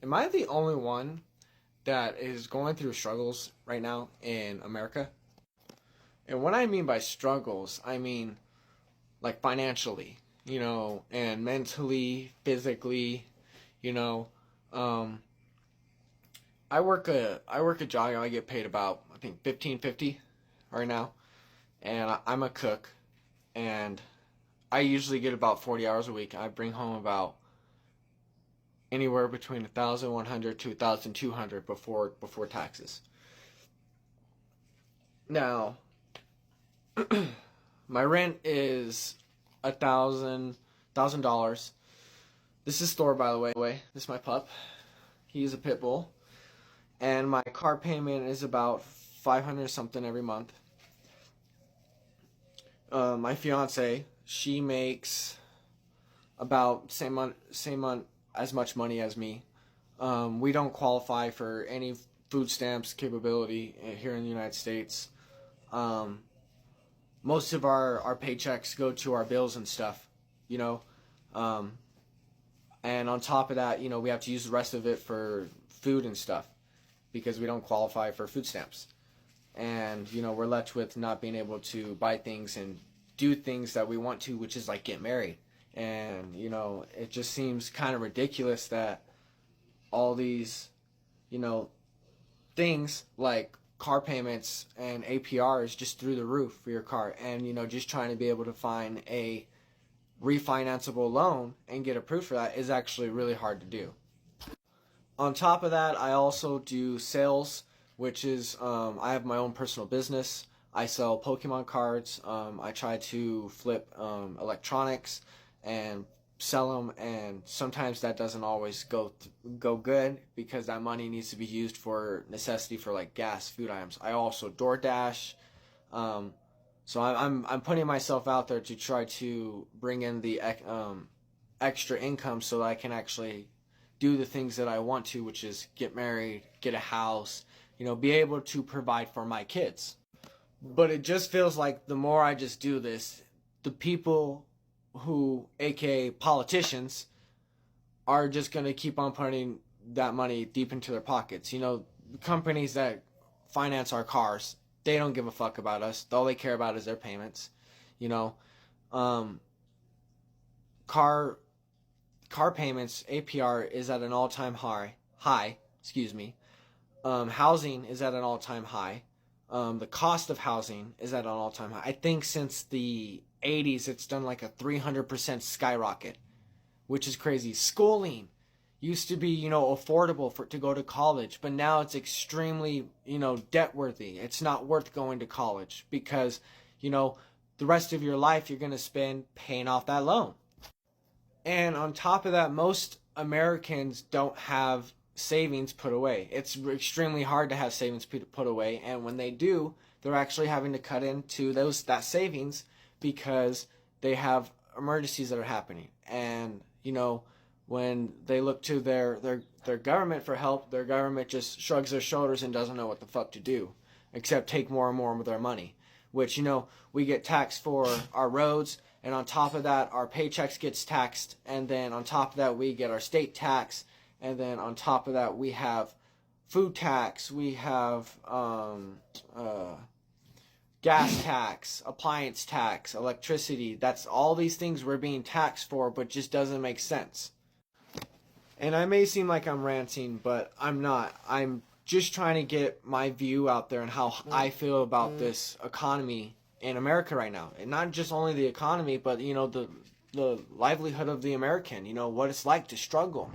Am I the only one that is going through struggles right now in America? And what I mean by struggles, I mean like financially, and mentally, physically, you know. Um, I work a job. I get paid about I think 15.50 right now, and I'm a cook, and I usually get about 40 hours a week. I bring home about anywhere between 1,100 to 1,200 before taxes. Now, my rent is $1,000. This is Thor, by the way. This is my pup. He's a pit bull, and my car payment is about 500 something every month. My fiance, she makes about same as much money as me. We don't qualify for any food stamps capability here in the United States. Most of our paychecks go to our bills and stuff, you know. And on top of that, we have to use the rest of it for food and stuff because we don't qualify for food stamps. And, we're left with not being able to buy things and do things that we want to, which is like get married. And, it just seems kind of ridiculous that all these, things like car payments and APR is just through the roof for your car. And, just trying to be able to find a refinanceable loan and get approved for that is actually really hard to do. On top of that, I also do sales, which is I have my own personal business. I sell Pokemon cards. I try to flip electronics and sell them, and sometimes that doesn't always go good because that money needs to be used for necessity for like gas, food items. I also DoorDash. So I'm putting myself out there to try to bring in the extra income so that I can actually do the things that I want to, which is get married, get a house, be able to provide for my kids. But it just feels like the more I just do this, the people who, aka politicians, are just going to keep on putting that money deep into their pockets. Companies that finance our cars, they don't give a fuck about us. All they care about is their payments. Car payments, APR is at an all-time high. Excuse me. Housing is at an all-time high. The cost of housing is at an all-time high. I think since the 80s, it's done like a 300% skyrocket, which is crazy. Schooling used to be, affordable to go to college, but now it's extremely, debt worthy. It's not worth going to college because, the rest of your life you're going to spend paying off that loan. And on top of that, most Americans don't have savings put away. It's extremely hard to have savings put away, and when they do, they're actually having to cut into that savings because they have emergencies that are happening. And when they look to their government for help, their government just shrugs their shoulders and doesn't know what the fuck to do except take more and more of their money, which we get taxed for our roads, and on top of that our paychecks gets taxed, and then on top of that we get our state tax, and then on top of that we have food tax, we have gas tax, appliance tax, electricity. That's all these things we're being taxed for, but just doesn't make sense. And I may seem like I'm ranting, but I'm not. I'm just trying to get my view out there and how I feel about this economy in America right now. And not just only the economy, but the livelihood of the American, what it's like to struggle.